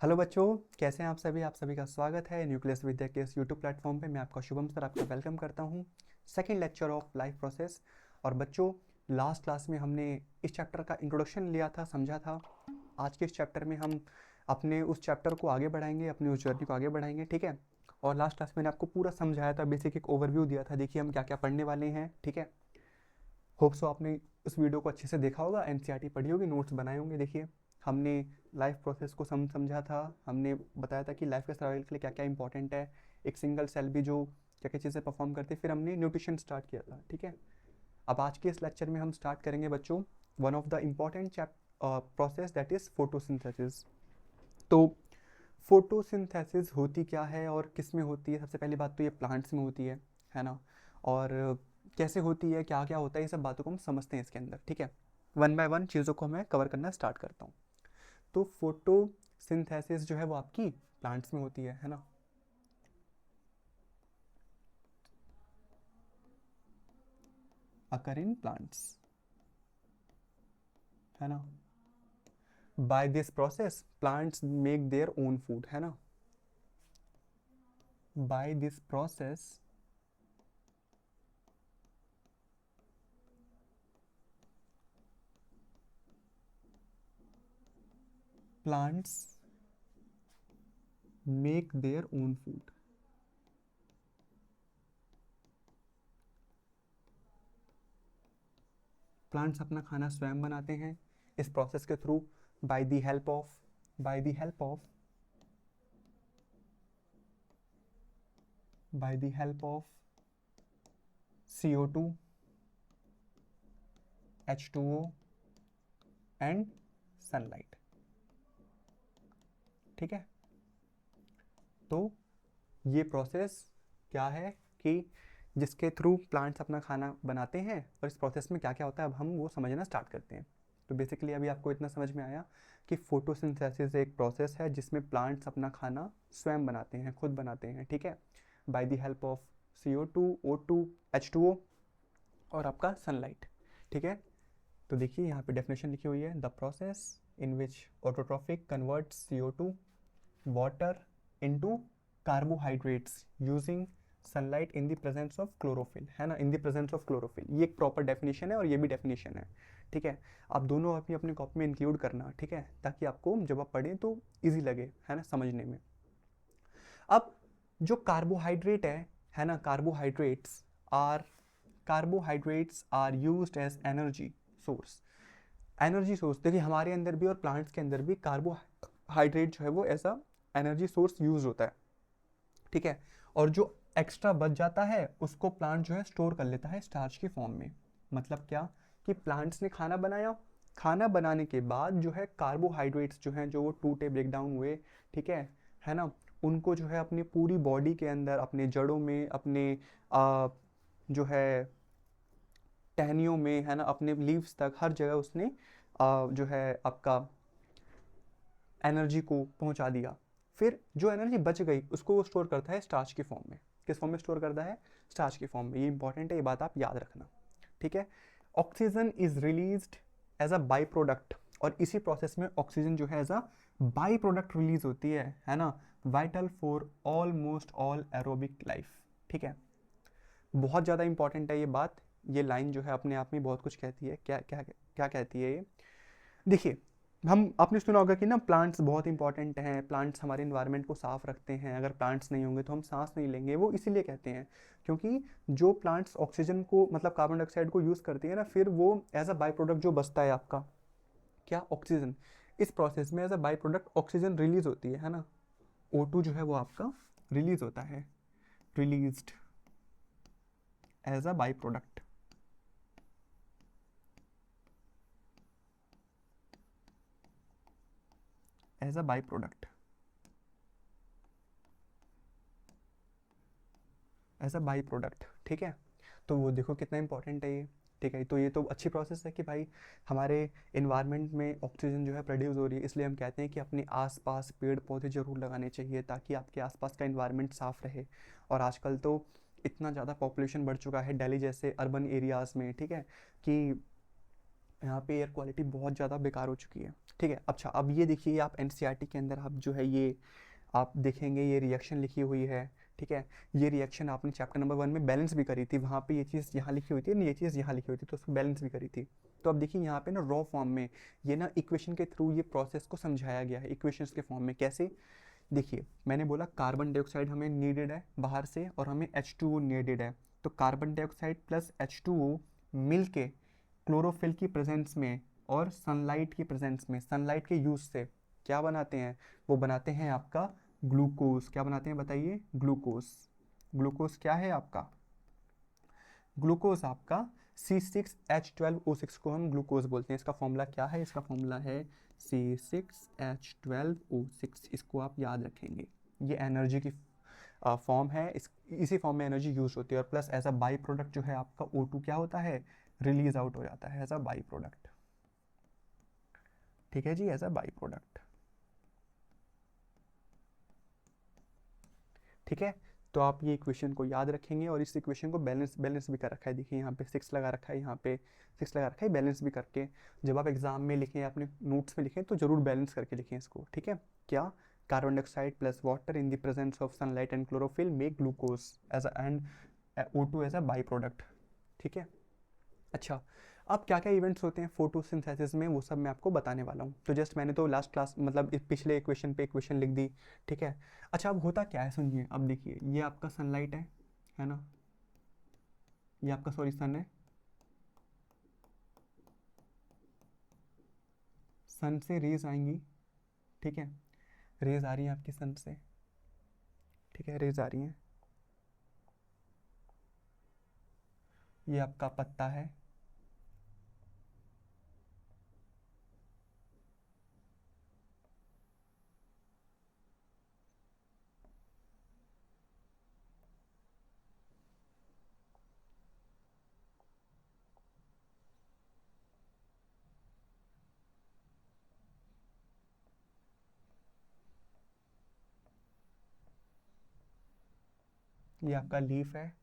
Hello बच्चों, कैसे हैं आप सभी का स्वागत है न्यूक्लियस विद्या के इस यूट्यूब प्लेटफॉर्म पे। मैं आपका शुभम सर आपका वेलकम करता हूं second lecture of life process. और बच्चों, लास्ट क्लास में हमने इस चैप्टर का इंट्रोडक्शन लिया था, समझा था। आज के इस चैप्टर में हम अपने उस चैप्टर को आगे बढ़ाएंगे, अपनी उस जर्नी को आगे बढ़ाएंगे, ठीक है। और लास्ट क्लास में मैंने आपको पूरा समझाया था, बेसिक एक ओवरव्यू दिया था, देखिए हम क्या क्या पढ़ने वाले हैं, ठीक है। होप सो आपने उस वीडियो को अच्छे से देखा होगा, एनसीईआरटी पढ़ी होगी, नोट्स बनाए होंगे। देखिए, हमने लाइफ प्रोसेस को समझा था। हमने बताया था कि लाइफ के सर्वाइवल के लिए क्या क्या इंपॉर्टेंट है, एक सिंगल सेल भी जो क्या क्या चीज़ें परफॉर्म करती है। फिर हमने न्यूट्रिशन स्टार्ट किया था, ठीक है। अब आज के इस लेक्चर में हम स्टार्ट करेंगे बच्चों one of the important process, that is photosynthesis. तो फोटोसिंथेसिस होती क्या है और किस में होती है? सबसे पहली बात तो ये प्लांट्स में होती है ना। और कैसे होती है, क्या क्या होता है, ये सब बातों को हम समझते हैं इसके अंदर, ठीक है। वन बाय वन चीज़ों को मैं कवर करना स्टार्ट करता हूँ। तो फोटोसिंथेसिस जो है वो आपकी प्लांट्स में होती है ना। अकर इन प्लांट्स, है ना। By this process plants make their own food, है ना। By this process plants make their own food. Plants अपना खाना स्वयं बनाते हैं इस प्रोसेस के through, by the help of by the help of by the help of CO2, H2O and sunlight, ठीक है। तो ये प्रोसेस क्या है कि जिसके थ्रू प्लांट्स अपना खाना बनाते हैं, और इस प्रोसेस में क्या क्या होता है अब हम वो समझना स्टार्ट करते हैं। तो बेसिकली अभी आपको इतना समझ में आया कि फोटोसिंथेसिस एक प्रोसेस है जिसमें प्लांट्स अपना खाना स्वयं बनाते हैं, खुद बनाते हैं, ठीक है, bye the help of CO2, O2, H2O और आपका सनलाइट, ठीक है। तो देखिए यहाँ पे डेफिनेशन लिखी हुई है, the process in which autotrophic convert CO2 water into carbohydrates using sunlight in the presence of chlorophyll, है ना, इन द प्रेजेंस ऑफ क्लोरोफिल। ये एक प्रॉपर डेफिनेशन है और ये भी डेफिनेशन है, ठीक है। आप दोनों अपनी अपनी कॉपी में इंक्लूड करना, ठीक है, ताकि आपको जब आप पढ़ें तो ईजी लगे, है ना, समझने में। अब जो कार्बोहाइड्रेट है ना, carbohydrates are used as energy source. Energy source देखिए, हमारे अंदर भी और प्लांट्स के अंदर भी कार्बोहाइड्रेट जो है वो ऐसा एनर्जी सोर्स यूज होता है, ठीक है। और जो एक्स्ट्रा बच जाता है उसको प्लांट जो है स्टोर कर लेता है स्टार्च की फॉर्म में। मतलब क्या कि प्लांट्स ने खाना बनाया, खाना बनाने के बाद जो है कार्बोहाइड्रेट्स जो हैं, जो वो टूटे, ब्रेक डाउन हुए, ठीक है ना, उनको जो है अपनी पूरी बॉडी के अंदर, अपने जड़ों में, अपने जो है टहनियों में, है ना, अपने लीव्स तक, हर जगह उसने जो है आपका एनर्जी को पहुंचा दिया। फिर जो एनर्जी बच गई उसको वो स्टोर करता है स्टार्च की फॉर्म में। किस फॉर्म में स्टोर करता है? स्टार्च की फॉर्म में। ये इंपॉर्टेंट है, ये बात आप याद रखना, ठीक है। Oxygen is released as a by product, और इसी प्रोसेस में ऑक्सीजन जो है as a by product release होती है ना, vital for almost all aerobic life, ठीक है। बहुत ज़्यादा इंपॉर्टेंट है ये बात। ये लाइन जो है अपने आप में बहुत कुछ कहती है। क्या क्या क्या कहती है ये? देखिए, हम आपने सुना होगा कि ना प्लांट्स बहुत इंपॉर्टेंट हैं, प्लांट्स हमारे इन्वायरमेंट को साफ रखते हैं, अगर प्लांट्स नहीं होंगे तो हम सांस नहीं लेंगे। वो इसीलिए कहते हैं क्योंकि जो प्लांट्स ऑक्सीजन को, मतलब कार्बन डाइऑक्साइड को यूज़ करती है ना, फिर वो एज अ बाई प्रोडक्ट जो बचता है आपका, क्या, ऑक्सीजन। इस प्रोसेस में as a by product oxygen release होती है ना, O2 जो है वो आपका रिलीज होता है, released as a by product, as a by product, as a by product, ठीक है। तो वो देखो कितना इंपॉर्टेंट है ये, ठीक है। तो ये तो अच्छी प्रोसेस है कि भाई हमारे इन्वायरमेंट में ऑक्सीजन जो है प्रोड्यूस हो रही है, इसलिए हम कहते हैं कि अपने आसपास पेड़ पौधे जरूर लगाने चाहिए ताकि आपके आसपास का इन्वायरमेंट साफ रहे। और आजकल तो इतना ज़्यादा पॉपुलेशन बढ़ चुका है दिल्ली जैसे अर्बन एरियाज़ में, ठीक है, कि यहाँ पे एयर क्वालिटी बहुत ज़्यादा बेकार हो चुकी है, ठीक है। अच्छा, अब ये देखिए आप एनसीईआरटी के अंदर आप जो है ये आप देखेंगे ये रिएक्शन लिखी हुई है, ठीक है। ये रिएक्शन आपने चैप्टर नंबर 1 में बैलेंस भी करी थी, वहाँ पे ये चीज़ यहाँ लिखी हुई थी, ये चीज़ यहाँ लिखी हुई थी, तो उसको बैलेंस भी करी थी। तो अब देखिए यहाँ पे ना रॉ फॉर्म में ये ना इक्वेशन के थ्रू ये प्रोसेस को समझाया गया है, इक्वेशंस के फॉर्म में। कैसे? देखिए मैंने बोला कार्बन डाइऑक्साइड हमें नीडेड है बाहर से और हमें H2O नीडेड है, तो कार्बन डाइऑक्साइड प्लस H2O मिल के क्लोरोफिल की प्रेजेंस में और सनलाइट की प्रेजेंस में, सनलाइट के यूज से क्या बनाते हैं? वो बनाते हैं आपका ग्लूकोज। क्या बनाते हैं बताइए? ग्लूकोज। ग्लूकोज क्या है आपका? ग्लूकोज आपका C6H12O6 को हम ग्लूकोज बोलते हैं। इसका फॉर्मूला क्या है? इसका फॉर्मूला है C6H12O6। इसको आप याद रखेंगे, ये एनर्जी की फॉर्म है, इसी फॉर्म में एनर्जी यूज होती है। और plus as a by product जो है आपका O2 क्या होता है? रिलीज आउट हो जाता है एज अ बाई प्रोडक्ट, ठीक है जी, एज अ बाई प्रोडक्ट, ठीक है। तो आप ये इक्वेशन को याद रखेंगे और इस इक्वेशन को बैलेंस भी कर रखा है, देखिए यहाँ पे 6 लगा रखा है, यहाँ पे 6 लगा रखा है, बैलेंस भी करके जब आप एग्जाम में लिखें, अपने नोट्स में लिखें तो जरूर बैलेंस करके लिखें इसको, ठीक है। क्या? Carbon dioxide plus water in the presence of sunlight and chlorophyll make glucose as and O2 as a by product, ठीक है। अच्छा, अब क्या क्या इवेंट्स होते हैं फोटोसिंथेसिस में, वो सब मैं आपको बताने वाला हूँ। तो जस्ट मैंने तो लास्ट क्लास मतलब पिछले इक्वेशन पे इक्वेशन लिख दी, ठीक है। अच्छा, अब होता क्या है सुनिए, अब देखिए ये आपका सनलाइट है ना, ये आपका सॉरी सन है, सन से रेज आएंगी, ठीक है। रेज आ रही है आपकी सन से, ठीक है, रेज आ रही हैं। ये आपका पत्ता है, ये आपका लीफ है,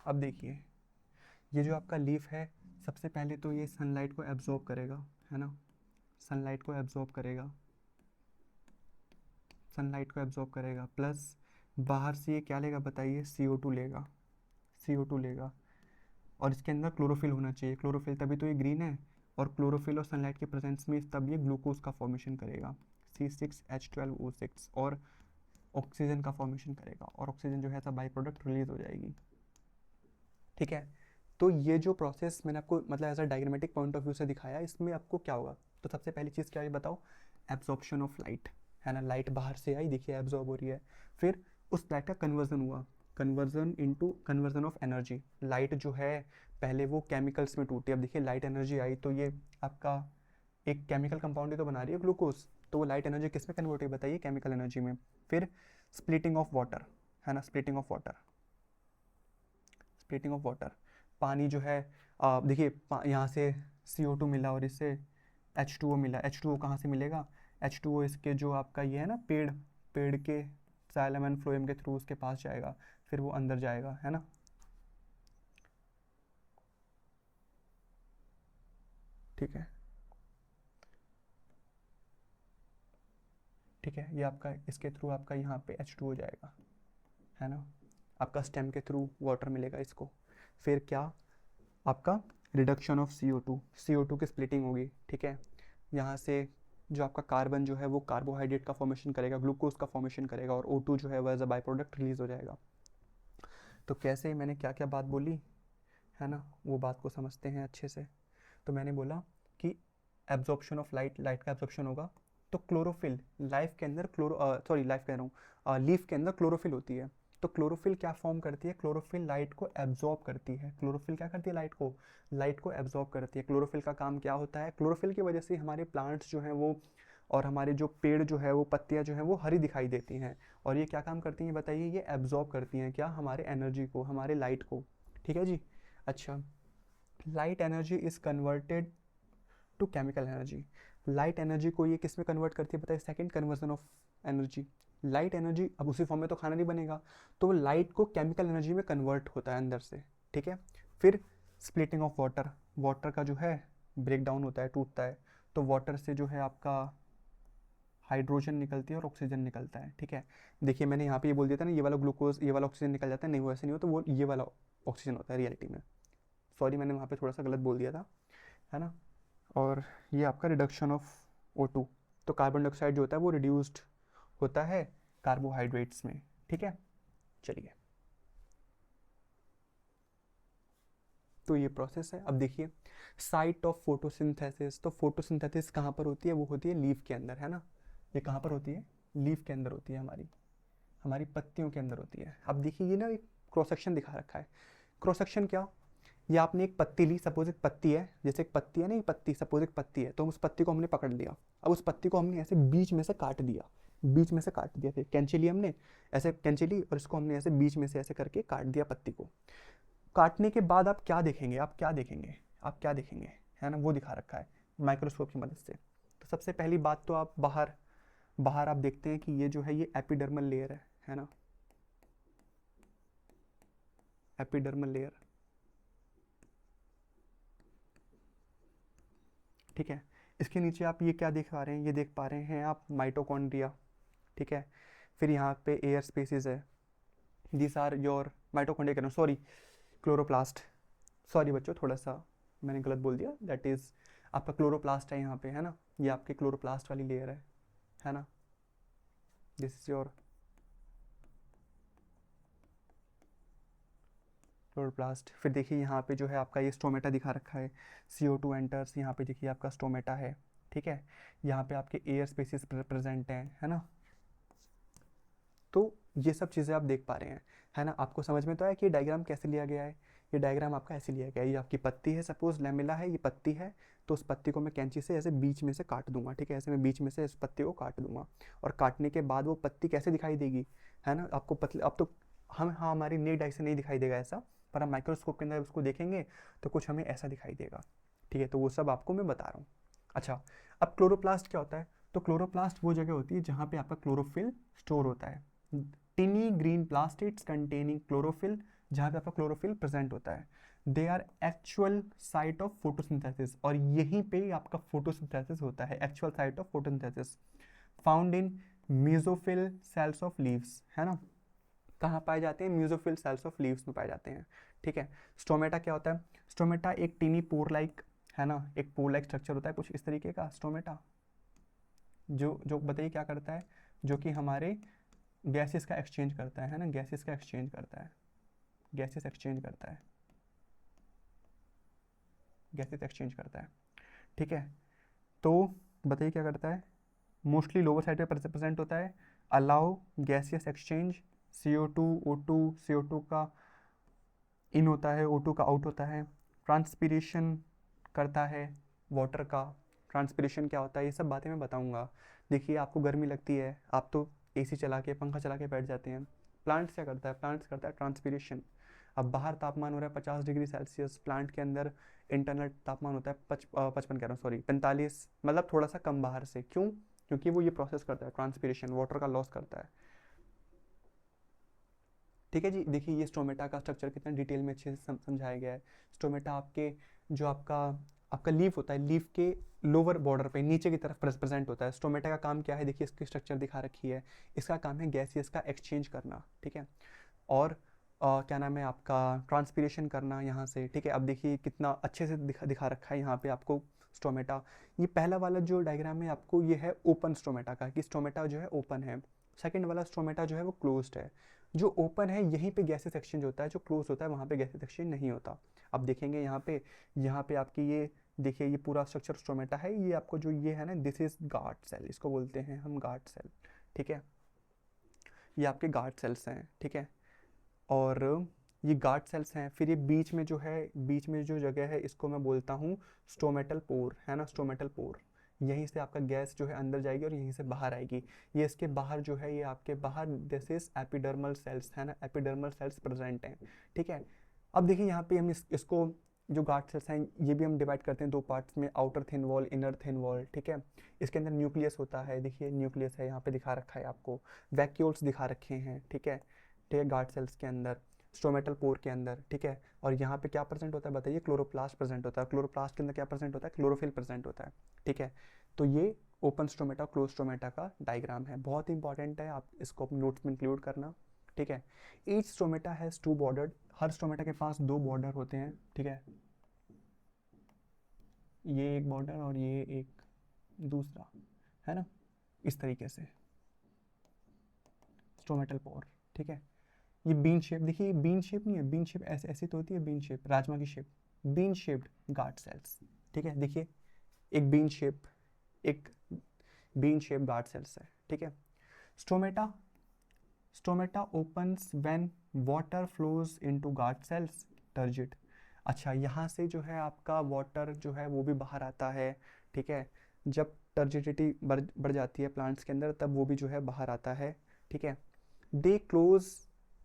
अब देखिए ये जो आपका लीफ है, सबसे पहले तो ये सनलाइट को एब्जॉर्ब करेगा, है ना, सनलाइट को एब्जॉर्ब करेगा, सनलाइट को एब्जॉर्ब करेगा, प्लस बाहर से ये क्या लेगा बताइए? CO2 लेगा, CO2 लेगा। और इसके अंदर क्लोरोफिल होना चाहिए, क्लोरोफिल, तभी तो ये ग्रीन है। और क्लोरोफिल और सनलाइट के प्रेजेंस में तब ये ग्लूकोज का फॉर्मेशन करेगा, C6H12O6, और ऑक्सीजन का फॉर्मेशन करेगा, और ऑक्सीजन जो है सब बाई प्रोडक्ट रिलीज हो जाएगी, ठीक है। तो ये जो प्रोसेस मैंने आपको मतलब as a diagrammatic point of view से दिखाया, इसमें आपको क्या होगा? तो सबसे पहली चीज़ क्या है बताओ? एब्जॉर्प्शन ऑफ लाइट, है ना, लाइट बाहर से आई, देखिए एब्जॉर्ब हो रही है, फिर उस लाइट का कन्वर्जन हुआ, कन्वर्जन ऑफ एनर्जी। लाइट जो है पहले वो केमिकल्स में टूटी, अब देखिए लाइट एनर्जी आई तो ये आपका एक केमिकल कंपाउंड ही तो बना रही है, ग्लूकोज, तो वो लाइट एनर्जी किस में कन्वर्ट हुई बताइए? केमिकल एनर्जी में। फिर स्प्लिटिंग ऑफ वाटर, है ना, splitting of water, splitting of water, पानी जो है देखिए यहाँ से CO2 मिला और इससे H2O मिला, H2O कहाँ से मिलेगा? H2O इसके जो आपका ये है ना पेड़ के जाइलम एंड फ्लोएम के थ्रू उसके पास जाएगा, फिर वो अंदर जाएगा, है ना, ठीक है, ठीक है। ये आपका इसके थ्रू आपका यहाँ पे H2O जाएगा, है ना, आपका स्टेम के थ्रू वाटर मिलेगा इसको। फिर क्या? आपका रिडक्शन ऑफ CO2 की स्प्लिटिंग होगी, ठीक है। यहाँ से जो आपका कार्बन जो है वो कार्बोहाइड्रेट का फॉर्मेशन करेगा, ग्लूकोज का फॉर्मेशन करेगा, और O2 जो है वो as a by product release हो जाएगा। तो कैसे मैंने क्या क्या बात बोली, है ना, वो बात को समझते हैं अच्छे से। तो मैंने बोला कि एब्जॉर्प्शन ऑफ लाइट, लाइट का एब्जॉर्प्शन होगा, तो क्लोरोफिल लाइफ के अंदर लाइफ कह रहा हूँ, लीफ के अंदर क्लोरोफिल होती है। तो क्लोरोफिल क्या फॉर्म करती है? क्लोरोफिल लाइट को एब्जॉर्ब करती है, क्लोरोफिल क्या करती है? लाइट को एब्जॉर्ब करती है। क्लोरोफिल का काम क्या होता है? क्लोरोफिल की वजह से हमारे प्लांट्स जो हैं वो, और हमारे जो पेड़ जो है वो पत्तियाँ जो हैं वो हरी दिखाई देती हैं। और ये क्या काम करती हैं बताइए? ये एब्जॉर्ब करती हैं क्या? हमारे एनर्जी को, हमारे लाइट को, ठीक है जी। अच्छा, light energy is converted to chemical energy. Light energy को ये किस में कन्वर्ट करती है बताइए? Second conversion of energy, light energy, अब उसी फॉर्म में तो खाना नहीं बनेगा, तो लाइट को केमिकल एनर्जी में कन्वर्ट होता है अंदर से, ठीक है। फिर स्प्लिटिंग ऑफ वाटर, वाटर का जो है ब्रेक डाउन होता है, टूटता है, तो वाटर से जो है आपका हाइड्रोजन निकलती है और ऑक्सीजन निकलता है, ठीक है। देखिए मैंने यहाँ पे ये बोल दिया था ना, ये वाला ग्लूकोज, ये वाला ऑक्सीजन निकल जाता है, नहीं वो ऐसे नहीं होता, वो ये वाला ऑक्सीजन होता है रियलिटी में। सॉरी मैंने वहाँ पे थोड़ा सा गलत बोल दिया था, है ना। और ये आपका रिडक्शन ऑफ O2, तो कार्बन डाइऑक्साइड जो होता है वो रिड्यूस्ड होता है कार्बोहाइड्रेट्स में, ठीक है। चलिए, तो ये प्रोसेस है। अब देखिए साइट ऑफ फोटोसिंथेसिस, तो फोटोसिंथेसिस कहाँ पर होती है, वो होती है लीफ के अंदर, है ना। ये कहाँ पर होती है, लीफ के अंदर होती है, हमारी हमारी पत्तियों के अंदर होती है। अब देखिए ये ना एक क्रॉस सेक्शन दिखा रखा है। क्रॉस सेक्शन क्या, ये आपने एक पत्ती ली, सपोज एक पत्ती है, जैसे एक पत्ती है ना, ये पत्ती सपोज एक पत्ती है, तो उस पत्ती को हमने पकड़ लिया, अब उस पत्ती को हमने ऐसे बीच में से काट दिया, बीच में से काट दिया, फिर कैंची ली हमने, ऐसे कैंची ली और इसको हमने ऐसे बीच में से ऐसे करके काट दिया पत्ती को। काटने के बाद आप क्या देखेंगे, आप क्या देखेंगे, आप क्या देखेंगे, है ना, वो दिखा रखा है माइक्रोस्कोप की मदद से। तो सबसे पहली बात तो आप बाहर बाहर आप देखते हैं कि ये जो है ये एपिडर्मल लेयर है ना, एपिडर्मल लेयर, ठीक है। इसके नीचे आप ये क्या देख पा रहे हैं, ये देख पा रहे हैं आप माइटोकॉन्ड्रिया, ठीक है। फिर यहाँ पे एयर स्पेसिस है, दिस आर योर माइटोकॉन्ड्रिया, कह रहा हूँ सॉरी, क्लोरोप्लास्ट, सॉरी बच्चों थोड़ा सा मैंने गलत बोल दिया, दैट इज़ आपका क्लोरोप्लास्ट है यहाँ पे, है ना, ये आपके क्लोरोप्लास्ट वाली लेयर है ना, दिस इज योर क्लोरोप्लास्ट। फिर देखिए यहाँ पे जो है आपका ये स्टोमेटा दिखा रखा है, CO2 एंटर्स, यहाँ पे देखिए आपका स्टोमेटा है, ठीक है। यहाँ पे आपके एयर स्पेसिस प्रेजेंट हैं, है ना। तो ये सब चीज़ें आप देख पा रहे हैं, है ना। आपको समझ में तो आया कि ये डायग्राम कैसे लिया गया है, ये डायग्राम आपका ऐसे लिया गया है, ये आपकी पत्ती है, सपोज लैमेला है, ये पत्ती है, तो उस पत्ती को मैं कैंची से ऐसे बीच में से काट दूंगा, ठीक है, ऐसे मैं बीच में से इस पत्ती को काट दूंगा, और काटने के बाद वो पत्ती कैसे दिखाई देगी, है ना, आपको पतले, अब तो हम, हाँ हमारी नेक्ड आई से नहीं दिखाई देगा ऐसा, पर हम माइक्रोस्कोप के अंदर उसको देखेंगे तो कुछ हमें ऐसा दिखाई देगा, ठीक है। तो वो सब आपको मैं बता रहा हूँ। अच्छा, अब क्लोरोप्लास्ट क्या होता है, तो क्लोरोप्लास्ट वो जगह होती है जहाँ पे आपका क्लोरोफिल स्टोर होता है, tiny green plastids containing chlorophyll, जहाँ पे आपका क्लोरोफिल प्रेजेंट होता है, they are actual site of photosynthesis, और यहीं पे आपका फोटोसिंथेसिस होता है, actual site of photosynthesis found in mesophyll cells of leaves, है ना। कहाँ पाए जाते हैं, म्यूजोफिल सेल्स ऑफ लीव्स में पाए जाते हैं, ठीक है। स्टोमेटा क्या होता है, स्टोमेटा एक टीनी पोर लाइक, है ना, एक पोर लाइक स्ट्रक्चर होता है कुछ इस तरीके का स्टोमेटा, जो जो बताइए क्या करता है, जो कि हमारे गैसेस का एक्सचेंज करता है ना, गैसेस का एक्सचेंज करता है, गैसेस एक्सचेंज करता है, गैसेस एक्सचेंज करता है, ठीक है। तो बताइए क्या करता है, मोस्टली लोअर साइड पे प्रेजेंट होता है, allow gaseous exchange, CO2 O2, CO2 का इन होता है, O2 का आउट होता है, ट्रांसपीरेशन करता है वाटर का, ट्रांसपीरेशन क्या होता है ये सब बातें मैं बताऊंगा। देखिए आपको गर्मी लगती है, आप तो AC चला के पंखा चला के बैठ जाते हैं, प्लांट्स क्या करता है, प्लांट्स करता है ट्रांसपीरेशन। अब बाहर तापमान हो रहा है 50 डिग्री सेल्सियस, प्लांट के अंदर इंटरनल तापमान होता है 55 कह रहा हूँ सॉरी 45, मतलब थोड़ा सा कम बाहर से, क्यों, क्योंकि वो ये प्रोसेस करता है ट्रांसपीरेशन, वाटर का लॉस करता है, ठीक है जी। देखिए ये स्टोमेटा का स्ट्रक्चर कितना डिटेल में अच्छे से समझाया गया है। स्टोमेटा आपके जो आपका आपका लीफ होता है, लीफ के लोअर बॉर्डर पे नीचे की तरफ प्रेजेंट होता है। स्टोमेटा का काम क्या है, देखिए इसकी स्ट्रक्चर दिखा रखी है, इसका काम है गैसियस का एक्सचेंज करना, ठीक है, और क्या नाम है आपका ट्रांसपीरेशन करना यहाँ से, ठीक है। अब देखिए कितना अच्छे से दिखा रखा है यहाँ पे आपको स्टोमेटा। ये पहला वाला जो डायग्राम है आपको ये है ओपन स्टोमेटा का, कि स्टोमेटा जो है ओपन है। सेकंड वाला स्टोमेटा जो है वो क्लोज्ड है। जो ओपन है यहीं पे गैसेस एक्सचेंज होता है, जो क्लोज होता है वहाँ पे गैसेस एक्सचेंज नहीं होता। अब देखेंगे यहाँ पे आपकी ये देखिए ये पूरा स्ट्रक्चर स्टोमेटा है, ये आपको जो ये है ना, दिस इज गार्ड सेल, इसको बोलते हैं हम गार्ड सेल, ठीक है। ये आपके गार्ड सेल्स हैं, ठीक है, और ये गार्ड सेल्स हैं। फिर ये बीच में जो है, बीच में जो जगह है इसको मैं बोलता हूँ स्टोमेटल पोर, है ना, स्टोमेटल पोर। यहीं से आपका गैस जो है अंदर जाएगी और यहीं से बाहर आएगी। ये इसके बाहर जो है, ये आपके बाहर दिस इज एपिडर्मल सेल्स, है ना, एपिडर्मल सेल्स प्रेजेंट हैं, ठीक है। अब देखिए यहाँ पे हम इसको जो गार्ड सेल्स हैं ये भी हम डिवाइड करते हैं दो पार्ट्स में, outer thin wall, inner thin wall, ठीक है। इसके अंदर न्यूक्लियस होता है, देखिए न्यूक्लियस है यहाँ पे दिखा रखा है आपको, वैक्यूल्स दिखा रखे हैं, ठीक है, ठीक है, गार्ड सेल्स के अंदर, स्टोमेटल पोर के अंदर, ठीक है। और यहाँ पे क्या प्रेजेंट होता है बताइए, क्लोरोप्लास्ट प्रेजेंट होता है। क्लोरोप्लास्ट के अंदर क्या प्रेजेंट होता है, क्लोरोफिल प्रेजेंट होता है, ठीक है। तो ये ओपन स्टोमेटा क्लोज स्टोमेटा का डायग्राम है, बहुत इंपॉर्टेंट है, आप इसको अपने नोट्स में इंक्लूड करना, ठीक है। Each stomata has two border, हर स्टोमेटा के पास दो बॉर्डर होते हैं, ठीक है, ये एक बॉर्डर और ये एक दूसरा, है ना, इस तरीके से स्टोमेटल पोर, ठीक है। ये बीन शेप, देखिए बीन शेप नहीं है, बीन शेप ऐसे ऐसे तो होती है, बीन शेप राजमा की shape, bean shaped guard cells, ठीक है, देखिए एक बीन शेप, एक बीन शेप गार्ड सेल्स है, ठीक है। Stomata, stomata opens when water flows into guard cells, turgid. अच्छा, यहाँ से जो है आपका वाटर जो है वो भी बाहर आता है, ठीक है। जब टर्जिडिटी बढ़ जाती है प्लांट्स के अंदर तब वो भी जो है बाहर आता है, ठीक है। They close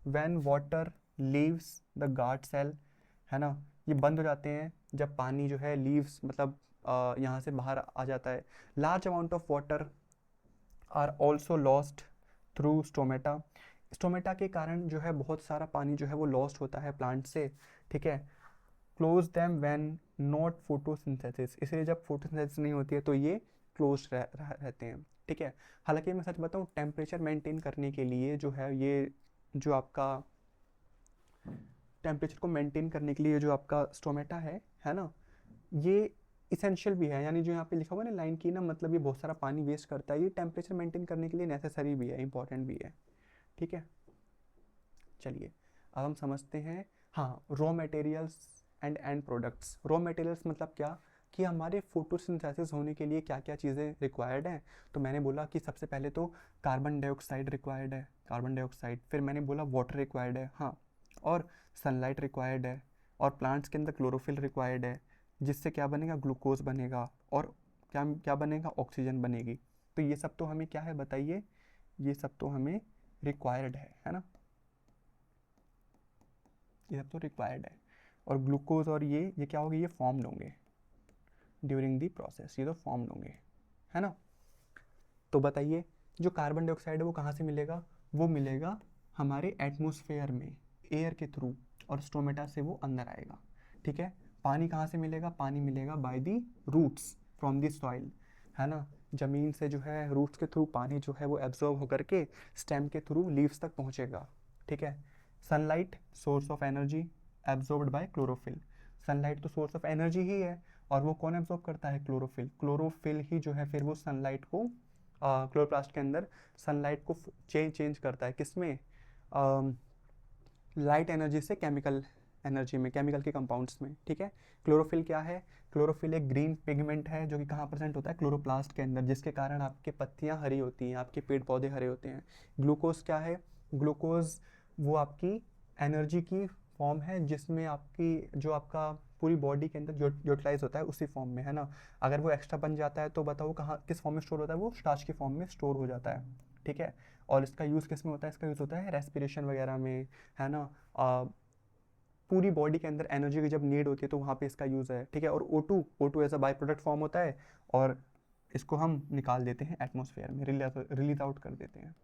when water leaves the guard cell, है ना, ये बंद हो जाते हैं जब पानी जो है लीव्स मतलब यहाँ से बाहर आ जाता है। Large amount of water are also lost through stomata, stomata के कारण जो है बहुत सारा पानी जो है वो लॉस्ट होता है प्लांट से, ठीक है। Close them when not photosynthesis, इसलिए जब फोटोसिंथेसिस नहीं होती है तो ये क्लोज रहते हैं, ठीक है। हालांकि मैं सच बताऊँ, टेम्परेचर मेंटेन करने के लिए जो है ये जो आपका टेम्परेचर को मेंटेन करने के लिए जो आपका स्टोमेटा है ना, ये इसेंशियल भी है, यानी जो यहाँ पे लिखा हुआ है ना लाइन की ना, मतलब ये बहुत सारा पानी वेस्ट करता है, ये टेम्परेचर मेंटेन करने के लिए नेसेसरी भी है, इंपॉर्टेंट भी है, ठीक है। चलिए अब हम समझते हैं, हाँ, raw materials and and products. Raw materials मतलब क्या, कि हमारे फोटोसिंथेसिस होने के लिए क्या क्या चीज़ें रिक्वायर्ड हैं। तो मैंने बोला कि सबसे पहले तो कार्बन डाइऑक्साइड रिक्वायर्ड है, कार्बन डाइऑक्साइड, फिर मैंने बोला वाटर रिक्वायर्ड है, हाँ, और सनलाइट रिक्वायर्ड है, और प्लांट्स के अंदर क्लोरोफिल रिक्वायर्ड है, जिससे क्या बनेगा, ग्लूकोज बनेगा, और क्या क्या बनेगा, ऑक्सीजन बनेगी। तो ये सब तो हमें क्या है बताइए, ये सब तो हमें रिक्वायर्ड है ना, ये सब तो रिक्वायर्ड है। और ग्लूकोज और ये क्या होंगे, ये फॉर्म्ड होंगे ड्यूरिंग दी प्रोसेस, ये तो फॉर्म्ड होंगे, है ना। तो बताइए जो कार्बन डाइऑक्साइड है वो कहाँ से मिलेगा, वो मिलेगा हमारे एटमॉस्फेयर में, एयर के थ्रू, और स्टोमेटा से वो अंदर आएगा, ठीक है। पानी कहाँ से मिलेगा, पानी मिलेगा by the roots from the soil, है ना, ज़मीन से जो है रूट्स के थ्रू पानी जो है वो एब्जॉर्ब होकर के स्टेम के थ्रू लीव्स तक पहुँचेगा, ठीक है। Sunlight source of energy absorbed bye chlorophyll, sunlight तो सोर्स ऑफ एनर्जी ही है, और वो कौन एब्जॉर्ब करता है, क्लोरोफिल, क्लोरोफिल ही जो है फिर वो सनलाइट को क्लोरोप्लास्ट के अंदर सनलाइट को चेंज करता है, किसमें, लाइट एनर्जी से केमिकल एनर्जी में, केमिकल के कंपाउंड्स में, ठीक है। क्लोरोफिल क्या है, क्लोरोफिल एक ग्रीन पिगमेंट है जो कि कहाँ प्रेजेंट होता है, क्लोरोप्लास्ट के अंदर, जिसके कारण आपके पत्तियाँ हरी होती हैं, आपके पेड़ पौधे हरे होते हैं। ग्लूकोज क्या है, ग्लूकोज वो आपकी एनर्जी की फॉर्म है, जिसमें आपकी जो आपका पूरी बॉडी के अंदर यूटिलाइज होता है उसी फॉर्म में, है ना। अगर वो एक्स्ट्रा बन जाता है तो बताओ कहाँ किस फॉर्म में स्टोर होता है, वो स्टार्च की फॉर्म में स्टोर हो जाता है, ठीक है। और इसका यूज़ किस में होता है, इसका यूज़ होता है रेस्पिरेशन वगैरह में, है ना। पूरी बॉडी के अंदर एनर्जी की जब नीड होती है तो वहाँ पे इसका यूज़ है, ठीक है। और O2 as a by product form होता है, और इसको हम निकाल देते हैं एटमॉस्फेयर में, रिलीज आउट कर देते हैं,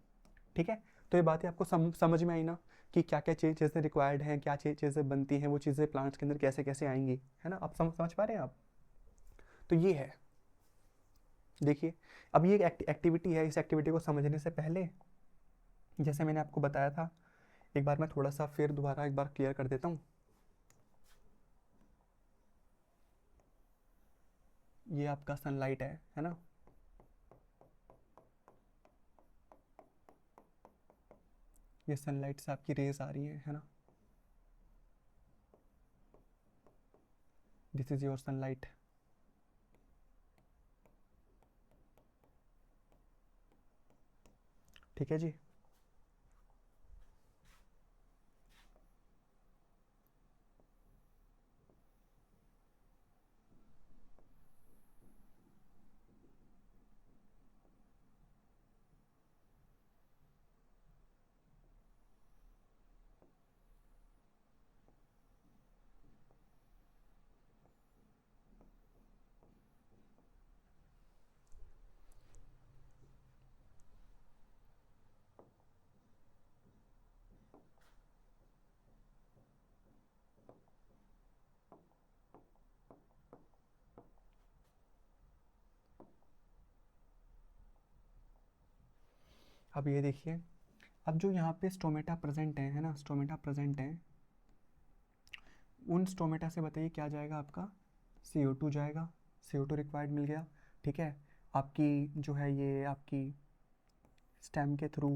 ठीक है। तो ये बातें आपको समझ में आई ना, कि क्या क्या चीज़ें रिक्वायर्ड हैं, क्या चीज़ें बनती हैं, वो चीज़ें प्लांट्स के अंदर कैसे कैसे आएंगी, है ना, आप समझ पा रहे हैं आप। तो ये है, देखिए अब ये एक्टिविटी है, इस एक्टिविटी को समझने से पहले जैसे मैंने आपको बताया था, एक बार मैं थोड़ा सा फिर दोबारा एक बार क्लियर कर देता हूँ। ये आपका सनलाइट है ना, ये सनलाइट से आपकी रेज आ रही है ना, दिस इज योर सनलाइट, ठीक है जी। अब ये देखिए, अब जो यहाँ पे स्टोमेटा प्रेजेंट है ना, स्टोमेटा प्रेजेंट है, उन स्टोमेटा से बताइए क्या जाएगा आपका, CO2 जाएगा, CO2 रिक्वायर्ड मिल गया, ठीक है। आपकी जो है ये आपकी स्टेम के थ्रू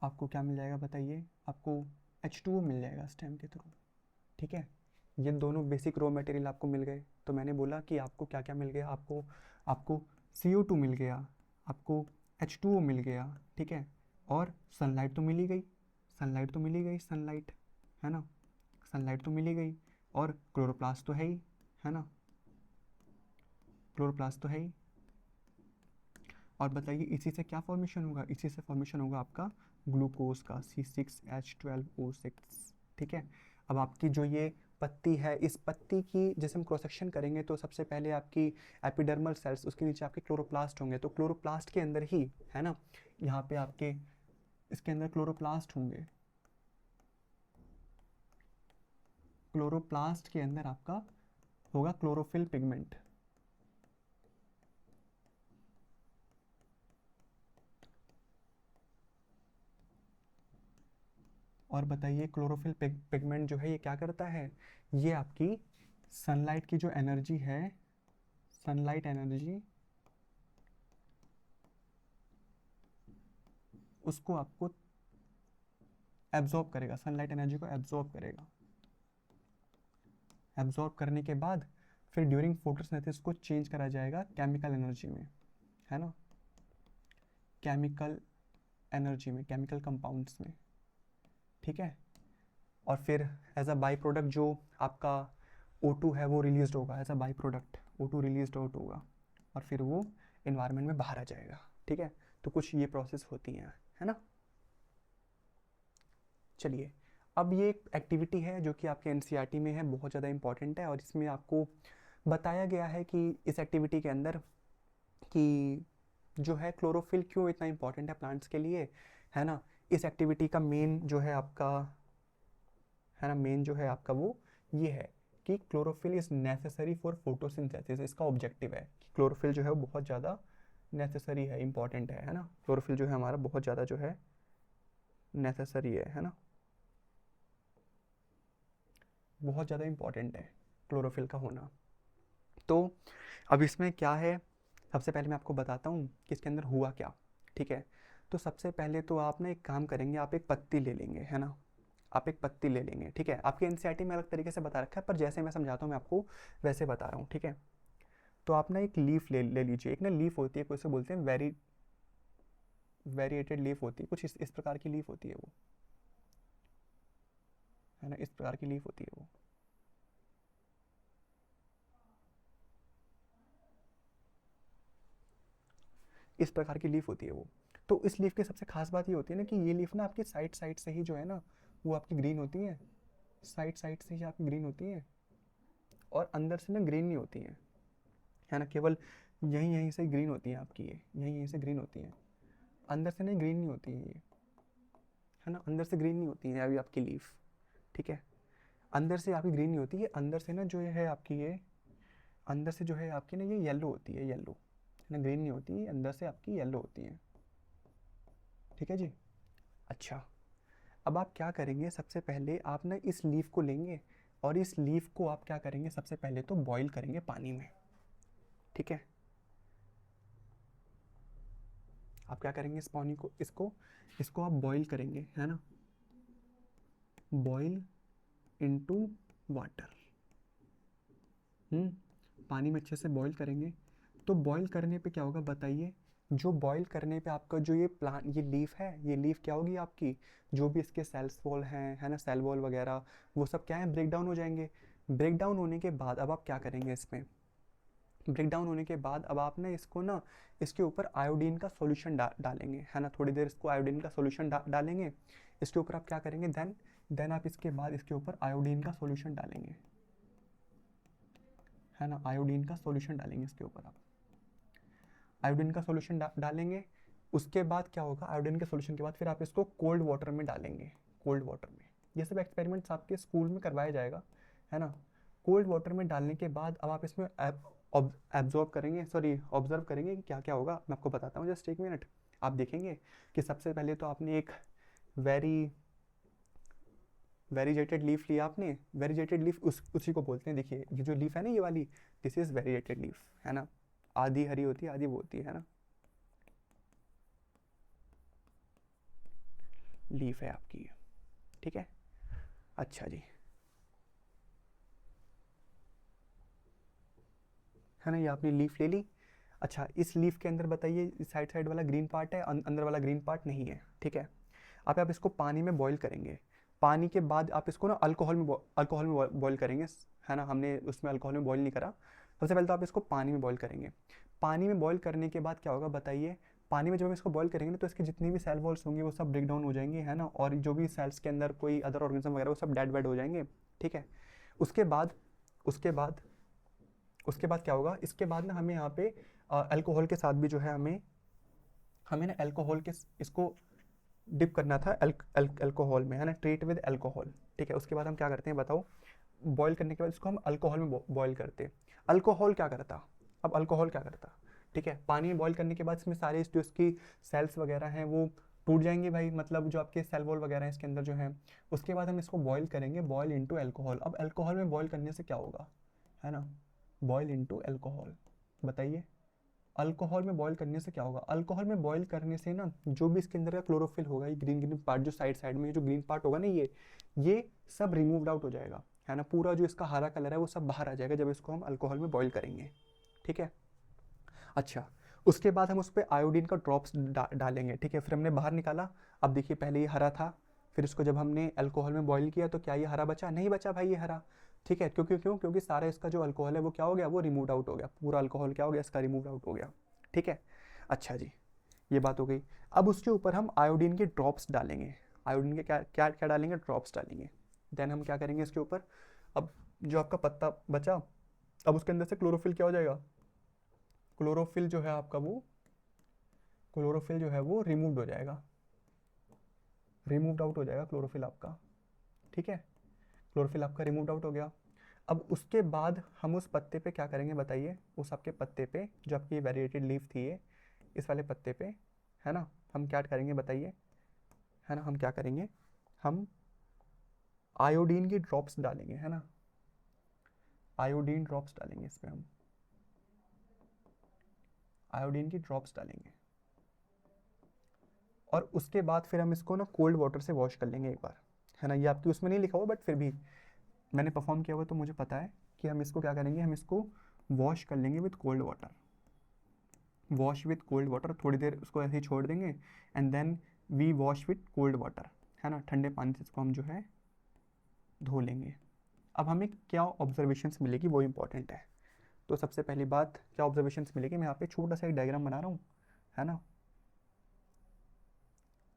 आपको क्या मिल जाएगा बताइए, आपको H2O मिल जाएगा स्टेम के थ्रू, ठीक है। ये दोनों बेसिक रॉ मटेरियल आपको मिल गए। तो मैंने बोला कि आपको क्या क्या मिल गया, आपको आपको CO2 मिल गया, आपको H2O मिल गया, ठीक है, और सनलाइट तो मिल ही गई, सनलाइट तो मिल ही गई, सनलाइट है ना, सनलाइट तो मिल ही गई, और क्लोरोप्लास्ट तो है ही, है ना, क्लोरोप्लास्ट तो है ही। और बताइए इसी से क्या फॉर्मेशन होगा, इसी से फॉर्मेशन होगा आपका ग्लूकोज का C6H12O6, ठीक है। अब आपकी जो ये पत्ती है, इस पत्ती की जैसे हम क्रॉस सेक्शन करेंगे तो सबसे पहले आपकी एपिडर्मल सेल्स, उसके नीचे आपके क्लोरोप्लास्ट होंगे, तो क्लोरोप्लास्ट के अंदर ही है ना, यहाँ पे आपके इसके अंदर क्लोरोप्लास्ट होंगे, क्लोरोप्लास्ट के अंदर आपका होगा क्लोरोफिल पिगमेंट, और बताइए क्लोरोफिल पिगमेंट जो है ये क्या करता है, ये आपकी सनलाइट की जो एनर्जी है, सनलाइट एनर्जी उसको आपको एब्जॉर्ब करेगा, सनलाइट एनर्जी को एब्जॉर्ब करेगा, एब्जॉर्ब करने के बाद फिर ड्यूरिंग फोटोसिंथेसिस को चेंज करा जाएगा केमिकल एनर्जी में, है ना, केमिकल एनर्जी में, केमिकल कंपाउंड्स में, ठीक है। और फिर एज अ बाई प्रोडक्ट जो आपका O2 है वो रिलीज होगा, as a by product O2 release out होगा, और फिर वो इन्वायरमेंट में बाहर आ जाएगा, ठीक है। तो कुछ ये प्रोसेस होती हैं, है ना। चलिए, अब ये एक एक्टिविटी है जो कि आपके NCERT में है, बहुत ज़्यादा इंपॉर्टेंट है, और इसमें आपको बताया गया है कि इस एक्टिविटी के अंदर कि जो है क्लोरोफिल क्यों इतना इंपॉर्टेंट है प्लांट्स के लिए, है ना। इस एक्टिविटी का मेन जो है आपका, है ना, मेन जो है आपका वो ये है कि chlorophyll is necessary for photosynthesis. इसका ऑब्जेक्टिव है कि क्लोरोफिल जो है वो बहुत ज़्यादा नेसेसरी है, इंपॉर्टेंट है ना। क्लोरोफिल जो है हमारा बहुत ज़्यादा जो है नेसेसरी है ना, बहुत ज़्यादा इंपॉर्टेंट है क्लोरोफिल का होना। तो अब इसमें क्या है, सबसे पहले मैं आपको बताता हूँ कि इसके अंदर हुआ क्या, ठीक है। तो सबसे पहले तो आप ना एक काम करेंगे, आप एक पत्ती ले लेंगे, है ना, आप एक पत्ती ले लेंगे, ठीक है। आपके NCERT में अलग तरीके से बता रखा है, पर जैसे मैं समझाता हूँ मैं आपको वैसे बता रहा हूँ, ठीक है। तो आप ना एक लीफ ले लीजिए, एक ना लीफ होती है, कोई से बोलते हैं वेरिएटेड लीफ होती है, कुछ इस प्रकार की लीफ होती है वो, है ना, इस प्रकार की लीफ होती है वो, इस प्रकार की लीफ होती है वो। तो इस लीफ की सबसे खास बात ये होती है ना कि ये लीफ ना आपकी साइड साइड से ही जो है ना वो आपकी ग्रीन होती है, साइड साइड से ही आपकी ग्रीन होती है, और अंदर से ना ग्रीन नहीं होती है ना, केवल यहीं यहीं से ग्रीन होती है आपकी, ये यहीं यहीं से ग्रीन होती है, अंदर से नहीं ग्रीन नहीं होती है ये, है ना, अंदर से ग्रीन नहीं होती है अभी आपकी लीफ, ठीक है। अंदर से आपकी ग्रीन नहीं होती है, अंदर से ना जो है आपकी ये, अंदर से जो है आपकी ना ये येलो होती है, येलो, है ना, ग्रीन नहीं होती, अंदर से आपकी येलो होती है, ठीक है जी। अच्छा, अब आप क्या करेंगे, सबसे पहले आप ना इस लीफ को लेंगे, और इस लीफ को आप क्या करेंगे, सबसे पहले तो बॉईल करेंगे पानी में, ठीक है। आप क्या करेंगे, इस पानी को, इसको आप बॉईल करेंगे, है ना, बॉईल इनटू वाटर, पानी में अच्छे से बॉईल करेंगे। तो बॉईल करने पे क्या होगा बताइए, जो बॉईल करने पे आपका जो ये प्लांट, ये लीफ है, ये लीफ क्या होगी आपकी, जो भी इसके सेल्स वॉल हैं, है ना, सेल वॉल वगैरह, वो सब क्या है, ब्रेक डाउन हो जाएंगे। ब्रेक डाउन होने के बाद अब आप क्या करेंगे, इसमें ब्रेक डाउन होने के बाद अब आप ना इसको ना इसके ऊपर आयोडीन का सॉल्यूशन डालेंगे, है ना, थोड़ी देर इसको आयोडीन का सॉल्यूशन डालेंगे इसके ऊपर। आप क्या करेंगे, देन आप इसके बाद इसके ऊपर आयोडीन का सॉल्यूशन डालेंगे, है ना, आयोडीन का सॉल्यूशन डालेंगे इसके ऊपर आप, आयोडीन का सॉल्यूशन डालेंगे। उसके बाद क्या होगा, आयोडीन के सॉल्यूशन के बाद फिर आप इसको कोल्ड वाटर में डालेंगे, कोल्ड वाटर में। ये सब एक्सपेरिमेंट्स आपके स्कूल में करवाया जाएगा, है ना। कोल्ड वाटर में डालने के बाद अब आप इसमें एब्जॉर्ब करेंगे, सॉरी ऑब्जर्व करेंगे कि क्या क्या होगा, मैं आपको बताता हूँ, जस्ट एक मिनट। आप देखेंगे कि सबसे पहले तो आपने एक वेरीजेटेड लीफ लिया आपने। वेरीजेटेड लीफ उसी को बोलते हैं, देखिए ये जो लीफ है ना ये वाली, दिस इज वेरीजेटेड लीफ, है ना, आधी हरी होती है आधी वो होती है ना, लीफ है आपकी, ठीक है। अच्छा जी, है ना, ये आपने लीफ ले ली। अच्छा, इस लीफ के अंदर बताइए साइड साइड वाला ग्रीन पार्ट है, अंदर वाला ग्रीन पार्ट नहीं है, ठीक है। अब आप इसको पानी में बॉईल करेंगे, पानी के बाद आप इसको ना अल्कोहल में बॉईल करेंगे, है ना, हमने उसमें अल्कोहल में बॉईल नहीं करा। सबसे पहले तो आप इसको पानी में बॉईल करेंगे। पानी में बॉईल करने के बाद क्या होगा बताइए, पानी में जब हम इसको बॉईल करेंगे ना तो इसके जितनी भी सेल वॉल्स होंगी वो सब ब्रेक डाउन हो जाएंगे, है ना, और जो भी सेल्स के अंदर कोई अदर ऑर्गेनिज्म वगैरह वो सब डेड वेड हो जाएंगे, ठीक है। उसके बाद उसके बाद उसके बाद क्या होगा, इसके बाद ना हमें यहाँ पे अल्कोहल के साथ भी जो है हमें हमें ना अल्कोहल के इसको डिप करना था अल्कोहल में, है ना, ट्रीट विद अल्कोहल, ठीक है। उसके बाद हम क्या करते हैं बताओ, बॉईल करने के बाद इसको हम अल्कोहल में बॉईल करते हैं। अल्कोहल क्या करता, अब अल्कोहल क्या करता, ठीक है, पानी में बॉईल करने के बाद इसमें सारे जो इसकी सेल्स वगैरह हैं वो टूट जाएंगे भाई, मतलब जो आपके सेल वॉल वगैरह हैं इसके अंदर जो है। उसके बाद हम इसको बॉईल करेंगे, बॉईल इनटू अल्कोहल। अब अल्कोहल में बॉईल करने से क्या होगा, है ना, बॉईल इनटू अल्कोहल, बताइए अल्कोहल में बॉईल करने से क्या होगा। अल्कोहल में बॉईल करने से ना जो भी इसके अंदर का क्लोरोफिल होगा, ये ग्रीन ग्रीन पार्ट जो साइड साइड में जो ग्रीन पार्ट होगा ना ये सब रिमूव्ड आउट हो जाएगा, है ना, पूरा जो इसका हरा कलर है वो सब बाहर आ जाएगा जब इसको हम अल्कोहल में बॉईल करेंगे, ठीक है। अच्छा, उसके बाद हम उस पर आयोडीन का ड्रॉप्स डालेंगे, ठीक है। फिर हमने बाहर निकाला, अब देखिए पहले ये हरा था, फिर इसको जब हमने अल्कोहल में बॉईल किया तो क्या ये हरा बचा, नहीं बचा भाई ये हरा, ठीक है। क्योंकि सारा इसका जो अल्कोहल है वो क्या हो गया, वो रिमूव आउट हो गया, पूरा अल्कोहल क्या हो गया इसका, रिमूव आउट हो गया, ठीक है। अच्छा जी, ये बात हो गई। अब उसके ऊपर हम आयोडीन के ड्रॉप्स डालेंगे, आयोडीन के क्या क्या क्या डालेंगे, ड्रॉप्स डालेंगे। देन हम क्या करेंगे इसके ऊपर, अब जो आपका पत्ता बचा, अब उसके अंदर से क्लोरोफिल क्या हो जाएगा, क्लोरोफिल जो है आपका वो क्लोरोफिल जो है वो रिमूव्ड हो जाएगा, रिमूव्ड आउट हो जाएगा क्लोरोफिल आपका, ठीक है। क्लोरोफिल आपका रिमूव्ड आउट हो गया। अब उसके बाद हम उस पत्ते पे क्या करेंगे बताइए, उस आपके पत्ते पे जो आपकी वेरिएटेड लीफ थी ये, इस वाले पत्ते पे, है ना, हम क्या करेंगे बताइए, है ना, हम क्या करेंगे, हम आयोडीन की ड्रॉप्स डालेंगे, है ना, आयोडीन ड्रॉप्स डालेंगे इस पर, हम आयोडीन की ड्रॉप्स डालेंगे। और उसके बाद फिर हम इसको ना कोल्ड वाटर से वॉश कर लेंगे एक बार, है ना, ये आपकी उसमें नहीं लिखा हुआ बट फिर भी मैंने परफॉर्म किया हुआ तो मुझे पता है कि हम इसको क्या करेंगे, हम इसको वॉश कर लेंगे with cold water, wash with cold water, थोड़ी देर उसको ऐसे ही छोड़ देंगे and then we wash with cold water, है ना, ठंडे पानी से इसको हम जो है धो लेंगे। अब हमें क्या ऑब्जर्वेशंस मिलेगी वो इंपॉर्टेंट है। तो सबसे पहली बात क्या ऑब्जर्वेशंस मिलेगी, मैं यहाँ पे छोटा सा एक डायग्राम बना रहा हूँ, है ना।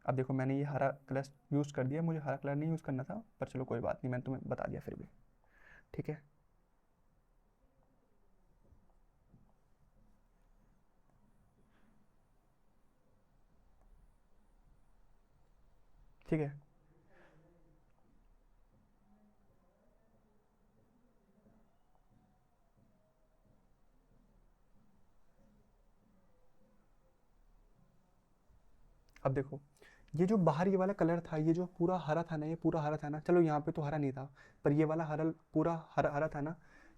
अब देखो मैंने ये हरा कलर यूज़ कर दिया, मुझे हरा कलर नहीं यूज़ करना था पर चलो कोई बात नहीं, मैंने तुम्हें बता दिया फिर भी, ठीक है। ठीक है, अब देखो ये जो बाहर ये वाला कलर था, ये जो पूरा हरा था ना, ये पूरा हरा था ना, चलो यहाँ पे तो हरा नहीं था पर ये वाला हरा पूरा हरा हरा था ना,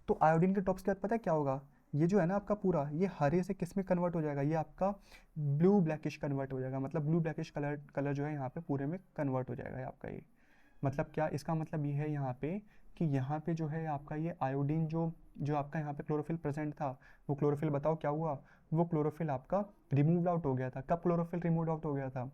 तो आयोडीन के टॉप्स के बाद पता है क्या होगा, ये जो है ना आपका पूरा ये हरे से किस में कन्वर्ट हो जाएगा, ये आपका ब्लू ब्लैकिश कन्वर्ट हो जाएगा, मतलब ब्लू ब्लैकिश कलर कलर जो है यहाँ पे पूरे में कन्वर्ट हो जाएगा आपका ये। मतलब क्या इसका मतलब ये है यहाँ पे कि यहाँ पे जो है आपका ये आयोडीन जो जो आपका यहाँ पे क्लोरोफिल प्रेजेंट था, वो क्लोरोफिल बताओ क्या हुआ, वो क्लोरोफिल आपका रिमूव आउट हो गया था। कब क्लोरोफिल रिमूव आउट हो गया था,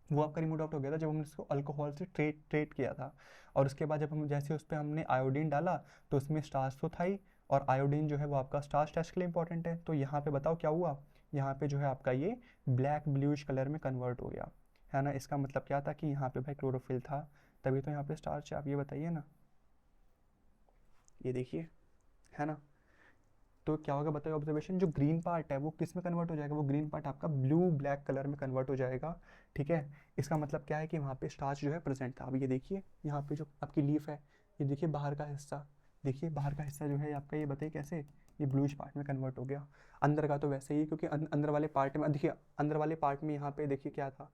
वो आपका रिमूव आउट हो गया था जब हमने इसको अल्कोहल से ट्रेट किया था। और उसके बाद जब हम जैसे उस पर हमने आयोडीन डाला तो उसमें स्टार्च तो था ही, और आयोडीन जो है वो आपका स्टार्च टेस्ट के लिए इंपॉर्टेंट है, तो यहाँ पे बताओ क्या हुआ, यहाँ पे जो है आपका ये ब्लैक ब्लूइश कलर में कन्वर्ट हो गया, है ना। इसका मतलब क्या था कि यहाँ पे भाई क्लोरोफिल था, तभी तो यहाँ पे स्टार्च है, आप ये बताइए ना, ये देखिए, है ना। तो क्या होगा बताइए ऑब्जर्वेशन, जो ग्रीन पार्ट है वो किस में कन्वर्ट हो जाएगा, वो ग्रीन पार्ट आपका ब्लू ब्लैक कलर में कन्वर्ट हो जाएगा, ठीक है। इसका मतलब क्या है कि वहाँ पे स्टार्च जो है प्रेजेंट था। अब ये देखिए यहाँ पे जो आपकी लीफ है, ये देखिए बाहर का हिस्सा, देखिए बाहर का हिस्सा जो है आपका, ये बताइए कैसे, ये ब्लूइश पार्ट में कन्वर्ट हो गया। अंदर का तो वैसे ही, क्योंकि अंदर वाले पार्ट में देखिए, अंदर वाले पार्ट में यहाँ पे देखिए क्या था,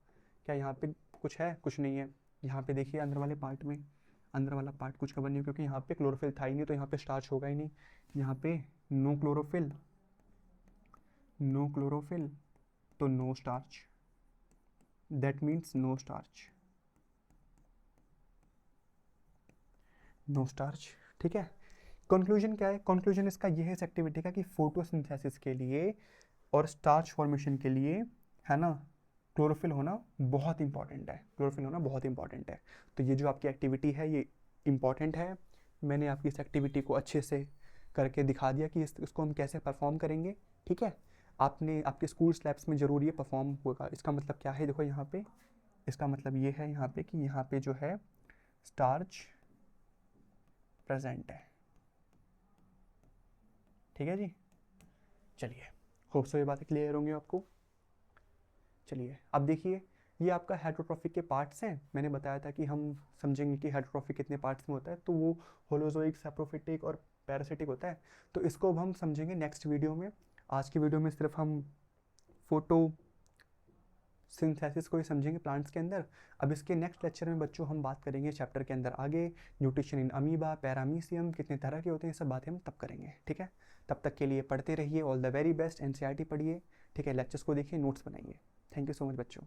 क्या यहाँ पे कुछ है, कुछ नहीं है। यहाँ पे देखिए अंदर वाले पार्ट में, अंदर वाला पार्ट कुछ कवर नहीं है, क्योंकि यहाँ पे क्लोरोफिल था ही नहीं, तो यहाँ पे स्टार्च होगा ही नहीं। यहाँ पे नो क्लोरोफिल, नो क्लोरोफिल, तो no starch, that means no starch, no starch. ठीक है, कंक्लूजन क्या है? कंक्लूजन इसका ये है इस एक्टिविटी का कि फोटोसिंथेसिस के लिए और स्टार्च फॉर्मेशन के लिए, है ना, क्लोरोफिल होना बहुत इंपॉर्टेंट है, क्लोरोफिल होना बहुत इंपॉर्टेंट है। तो ये जो आपकी एक्टिविटी है ये इंपॉर्टेंट है। मैंने आपकी इस एक्टिविटी को अच्छे से करके दिखा दिया कि इसको हम कैसे परफॉर्म करेंगे। ठीक है, आपने आपके स्कूल स्लैब्स में ज़रूर ये परफॉर्म होगा। इसका मतलब क्या है, देखो यहाँ पे, इसका मतलब ये है यहाँ पे कि यहाँ पे जो है स्टार्च प्रेजेंट है। ठीक है जी, चलिए, होप सो ये बातें क्लियर होंगी आपको। चलिए अब देखिए, ये आपका हेटरोट्रॉफिक के पार्ट्स हैं। मैंने बताया था कि हम समझेंगे कि हेटरोट्रॉफिक कितने पार्ट्स में होता है, तो वो होलोजोइक, सैप्रोफिटिक और पैरासिटिक होता है। तो इसको अब हम समझेंगे नेक्स्ट वीडियो में। आज की वीडियो में सिर्फ हम फोटो सिंथेसिस को ही समझेंगे प्लांट्स के अंदर। अब इसके नेक्स्ट लेक्चर में बच्चों हम बात करेंगे चैप्टर के अंदर आगे, न्यूट्रिशन इन अमीबा, पैरामीशियम, कितने तरह के होते हैं, ये सब बातें हम तब करेंगे। ठीक है, तब तक के लिए पढ़ते रहिए, all the very best, NCERT पढ़िए। ठीक है, लेक्चर्स को देखिए, नोट्स बनाइए। थैंक यू सो मच बच्चों।